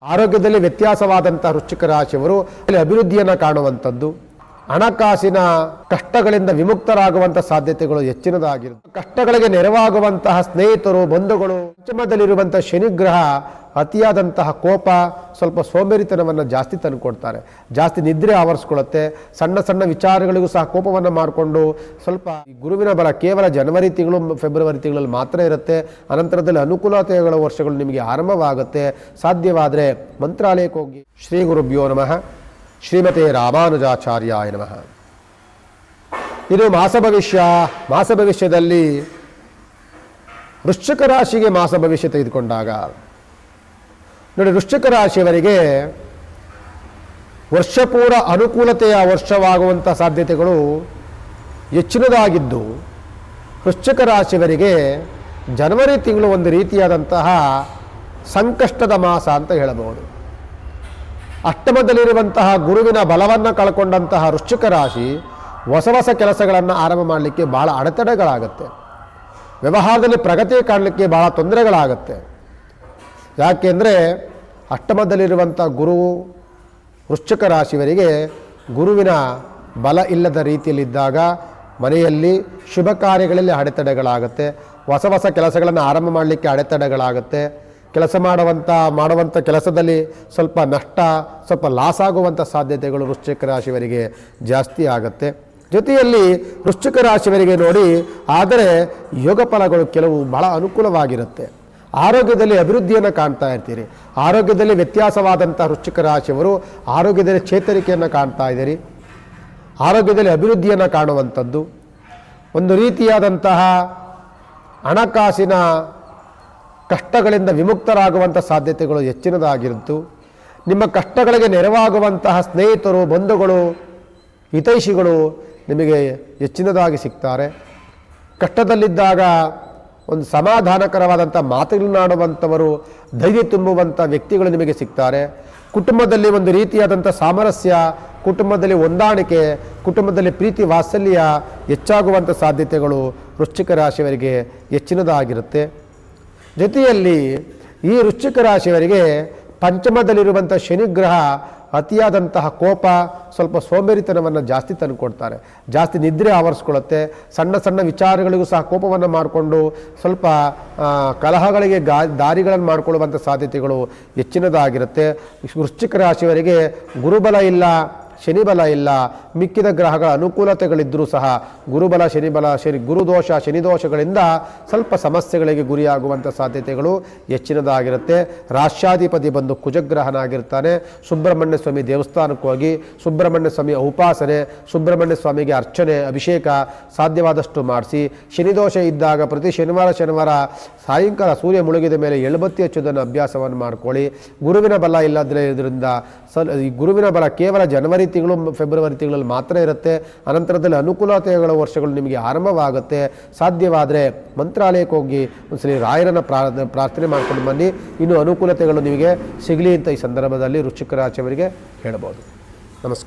ಆರೋಗ್ಯದಲ್ಲಿ ವ್ಯತ್ಯಾಸವಾದಂತಹ ವೃಶ್ಚಿಕ ರಾಶಿಯವರು ಅಭಿವೃದ್ಧಿಯನ್ನು ಕಾಣುವಂಥದ್ದು, ಹಣಕಾಸಿನ ಕಷ್ಟಗಳಿಂದ ವಿಮುಕ್ತರಾಗುವಂಥ ಸಾಧ್ಯತೆಗಳು ಹೆಚ್ಚಿನದಾಗಿರುತ್ತೆ. ಕಷ್ಟಗಳಿಗೆ ನೆರವಾಗುವಂತಹ ಸ್ನೇಹಿತರು, ಬಂಧುಗಳು, ಪಂಚಮದಲ್ಲಿರುವಂತಹ ಶನಿಗ್ರಹ ಅತಿಯಾದಂತಹ ಕೋಪ, ಸ್ವಲ್ಪ ಸೋಂಬೇರಿತನವನ್ನು ಜಾಸ್ತಿ ತಂದುಕೊಡ್ತಾರೆ. ಜಾಸ್ತಿ ನಿದ್ರೆ ಆವರಿಸ್ಕೊಳ್ಳುತ್ತೆ. ಸಣ್ಣ ಸಣ್ಣ ವಿಚಾರಗಳಿಗೂ ಸಹ ಕೋಪವನ್ನು ಮಾಡಿಕೊಂಡು ಸ್ವಲ್ಪ ಗುರುವಿನ ಬಲ ಕೇವಲ ಜನವರಿ ತಿಂಗಳು, ಫೆಬ್ರವರಿ ತಿಂಗಳಲ್ಲಿ ಮಾತ್ರ ಇರುತ್ತೆ. ಅನಂತರದಲ್ಲಿ ಅನುಕೂಲತೆಗಳ ವರ್ಷಗಳು ನಿಮಗೆ ಆರಂಭವಾಗುತ್ತೆ. ಸಾಧ್ಯವಾದರೆ ಮಂತ್ರಾಲಯಕ್ಕೆ ಹೋಗಿ. ಶ್ರೀ ಗುರುಭ್ಯೋ ನಮಃ. ಶ್ರೀಮತೆ ರಾಮಾನುಜಾಚಾರ್ಯಾಯ ನಮಃ. ಇದು ಮಾಸ ಭವಿಷ್ಯದಲ್ಲಿ ವೃಶ್ಚಿಕ ರಾಶಿಗೆ ಮಾಸ ಭವಿಷ್ಯ ತೆಗೆದುಕೊಂಡಾಗ ನೋಡಿ, ವೃಶ್ಚಿಕ ರಾಶಿಯವರಿಗೆ ವರ್ಷಪೂರ ಅನುಕೂಲತೆಯ ವರ್ಷವಾಗುವಂಥ ಸಾಧ್ಯತೆಗಳು ಹೆಚ್ಚಿನದಾಗಿದ್ದು, ವೃಶ್ಚಿಕ ರಾಶಿಯವರಿಗೆ ಜನವರಿ ತಿಂಗಳು ಒಂದು ರೀತಿಯಾದಂತಹ ಸಂಕಷ್ಟದ ಮಾಸ ಅಂತ ಹೇಳಬಹುದು. ಅಷ್ಟಮದಲ್ಲಿರುವಂತಹ ಗುರುವಿನ ಬಲವನ್ನು ಕಳ್ಕೊಂಡಂತಹ ವೃಶ್ಚಿಕ ರಾಶಿ ಹೊಸ ಕೆಲಸಗಳನ್ನು ಆರಂಭ ಮಾಡಲಿಕ್ಕೆ ಭಾಳ ಅಡೆತಡೆಗಳಾಗುತ್ತೆ. ವ್ಯವಹಾರದಲ್ಲಿ ಪ್ರಗತಿ ಕಾಣಲಿಕ್ಕೆ ಭಾಳ ತೊಂದರೆಗಳಾಗುತ್ತೆ. ಯಾಕೆಂದರೆ ಅಷ್ಟಮದಲ್ಲಿರುವಂಥ ಗುರು ವೃಶ್ಚಿಕ ರಾಶಿಯವರಿಗೆ ಗುರುವಿನ ಬಲ ಇಲ್ಲದ ರೀತಿಯಲ್ಲಿದ್ದಾಗ ಮನೆಯಲ್ಲಿ ಶುಭ ಕಾರ್ಯಗಳಲ್ಲಿ ಅಡೆತಡೆಗಳಾಗುತ್ತೆ. ಹೊಸ ಕೆಲಸಗಳನ್ನು ಆರಂಭ ಮಾಡಲಿಕ್ಕೆ ಅಡೆತಡೆಗಳಾಗುತ್ತೆ. ಕೆಲಸ ಮಾಡುವಂಥ ಕೆಲಸದಲ್ಲಿ ಸ್ವಲ್ಪ ನಷ್ಟ, ಸ್ವಲ್ಪ ಲಾಸ್ ಆಗುವಂಥ ಸಾಧ್ಯತೆಗಳು ವೃಶ್ಚಿಕ ರಾಶಿಯವರಿಗೆ ಜಾಸ್ತಿ ಆಗುತ್ತೆ. ಜೊತೆಯಲ್ಲಿ ವೃಶ್ಚಿಕ ರಾಶಿಯವರಿಗೆ ನೋಡಿ, ಆದರೆ ಯೋಗ ಫಲಗಳು ಕೆಲವು ಬಹಳ ಅನುಕೂಲವಾಗಿರುತ್ತೆ. ಆರೋಗ್ಯದಲ್ಲಿ ಅಭಿವೃದ್ಧಿಯನ್ನು ಕಾಣ್ತಾ ಇರ್ತೀರಿ. ಆರೋಗ್ಯದಲ್ಲಿ ವ್ಯತ್ಯಾಸವಾದಂಥ ವೃಶ್ಚಿಕ ರಾಶಿಯವರು ಆರೋಗ್ಯದಲ್ಲಿ ಚೇತರಿಕೆಯನ್ನು ಕಾಣ್ತಾ ಇದ್ದೀರಿ. ಆರೋಗ್ಯದಲ್ಲಿ ಅಭಿವೃದ್ಧಿಯನ್ನು ಕಾಣುವಂಥದ್ದು, ಒಂದು ರೀತಿಯಾದಂತಹ ಹಣಕಾಸಿನ ಕಷ್ಟಗಳಿಂದ ವಿಮುಕ್ತರಾಗುವಂಥ ಸಾಧ್ಯತೆಗಳು ಹೆಚ್ಚಿನದಾಗಿರುತ್ತು. ನಿಮ್ಮ ಕಷ್ಟಗಳಿಗೆ ನೆರವಾಗುವಂತಹ ಸ್ನೇಹಿತರು, ಬಂಧುಗಳು, ಹಿತೈಷಿಗಳು ನಿಮಗೆ ಹೆಚ್ಚಿನದಾಗಿ ಸಿಗ್ತಾರೆ. ಕಷ್ಟದಲ್ಲಿದ್ದಾಗ ಒಂದು ಸಮಾಧಾನಕರವಾದಂಥ ಮಾತುಗಳನ್ನಾಡುವಂಥವರು, ಧೈರ್ಯ ತುಂಬುವಂಥ ವ್ಯಕ್ತಿಗಳು ನಿಮಗೆ ಸಿಗ್ತಾರೆ. ಕುಟುಂಬದಲ್ಲಿ ಒಂದು ರೀತಿಯಾದಂಥ ಸಾಮರಸ್ಯ, ಕುಟುಂಬದಲ್ಲಿ ಹೊಂದಾಣಿಕೆ, ಕುಟುಂಬದಲ್ಲಿ ಪ್ರೀತಿ ವಾತ್ಸಲ್ಯ ಹೆಚ್ಚಾಗುವಂಥ ಸಾಧ್ಯತೆಗಳು ವೃಶ್ಚಿಕ ರಾಶಿಯವರಿಗೆ ಹೆಚ್ಚಿನದಾಗಿರುತ್ತೆ. ಜೊತೆಯಲ್ಲಿ ಈ ವೃಶ್ಚಿಕ ರಾಶಿಯವರಿಗೆ ಪಂಚಮದಲ್ಲಿರುವಂಥ ಶನಿಗ್ರಹ ಅತಿಯಾದಂತಹ ಕೋಪ, ಸ್ವಲ್ಪ ಸೋಂಬೇರಿತನವನ್ನು ಜಾಸ್ತಿ ತಂದುಕೊಡ್ತಾರೆ. ಜಾಸ್ತಿ ನಿದ್ರೆ ಆವರಿಸ್ಕೊಳ್ಳುತ್ತೆ. ಸಣ್ಣ ಸಣ್ಣ ವಿಚಾರಗಳಿಗೂ ಸಹ ಕೋಪವನ್ನು ಮಾಡಿಕೊಂಡು ಸ್ವಲ್ಪ ಕಲಹಗಳಿಗೆ ದಾರಿಗಳನ್ನು ಮಾಡಿಕೊಳ್ಳುವಂಥ ಸಾಧ್ಯತೆಗಳು ಹೆಚ್ಚಿನದಾಗಿರುತ್ತೆ. ವೃಶ್ಚಿಕ ರಾಶಿಯವರಿಗೆ ಗುರುಬಲ ಇಲ್ಲ, ಶನಿಬಲ ಇಲ್ಲ. ಮಿಕ್ಕಿದ ಗ್ರಹಗಳ ಅನುಕೂಲತೆಗಳಿದ್ದರೂ ಸಹ ಗುರುಬಲ, ಗುರುದೋಷ, ಶನಿದೋಷಗಳಿಂದ ಸ್ವಲ್ಪ ಸಮಸ್ಯೆಗಳಿಗೆ ಗುರಿಯಾಗುವಂಥ ಸಾಧ್ಯತೆಗಳು ಹೆಚ್ಚಿನದಾಗಿರುತ್ತೆ. ರಾಶ್ಯಾಧಿಪತಿ ಬಂದು ಕುಜಗ್ರಹನಾಗಿರ್ತಾನೆ. ಸುಬ್ರಹ್ಮಣ್ಯ ಸ್ವಾಮಿ ದೇವಸ್ಥಾನಕ್ಕೆ ಹೋಗಿ ಸುಬ್ರಹ್ಮಣ್ಯ ಸ್ವಾಮಿ ಉಪಾಸನೆ, ಸುಬ್ರಹ್ಮಣ್ಯ ಸ್ವಾಮಿಗೆ ಅರ್ಚನೆ, ಅಭಿಷೇಕ ಸಾಧ್ಯವಾದಷ್ಟು ಮಾಡಿಸಿ. ಶನಿದೋಷ ಇದ್ದಾಗ ಪ್ರತಿ ಶನಿವಾರ ಸಾಯಂಕಾಲ ಸೂರ್ಯ ಮುಳುಗಿದ ಮೇಲೆ ಎಳ್ಬತ್ತಿ ಹಚ್ಚೋದನ್ನು ಅಭ್ಯಾಸವನ್ನು ಮಾಡ್ಕೊಳ್ಳಿ. ಗುರುವಿನ ಬಲ ಇಲ್ಲದ್ರಿಂದ ಈ ಗುರುವಿನ ಬಲ ಕೇವಲ ಜನವರಿ ತಿಂಗಳು, ಫೆಬ್ರವರಿ ತಿಂಗಳಲ್ಲಿ ಮಾತ್ರ ಇರುತ್ತೆ. ಅನಂತರದಲ್ಲಿ ಅನುಕೂಲತೆಗಳ ವರ್ಷಗಳು ನಿಮಗೆ ಆರಂಭವಾಗುತ್ತೆ. ಸಾಧ್ಯವಾದರೆ ಮಂತ್ರಾಲಯಕ್ಕೆ ಹೋಗಿ ಒಂದ್ಸಲಿ ರಾಯರನ್ನು ಪ್ರಾರ್ಥನೆ ಮಾಡ್ಕೊಂಡು ಬನ್ನಿ. ಇನ್ನು ಅನುಕೂಲತೆಗಳು ನಿಮಗೆ ಸಿಗಲಿ ಅಂತ ಈ ಸಂದರ್ಭದಲ್ಲಿ ವೃಶ್ಚಿಕ ರಾಶಿಯವರಿಗೆ ಹೇಳಬಹುದು. ನಮಸ್ಕಾರ.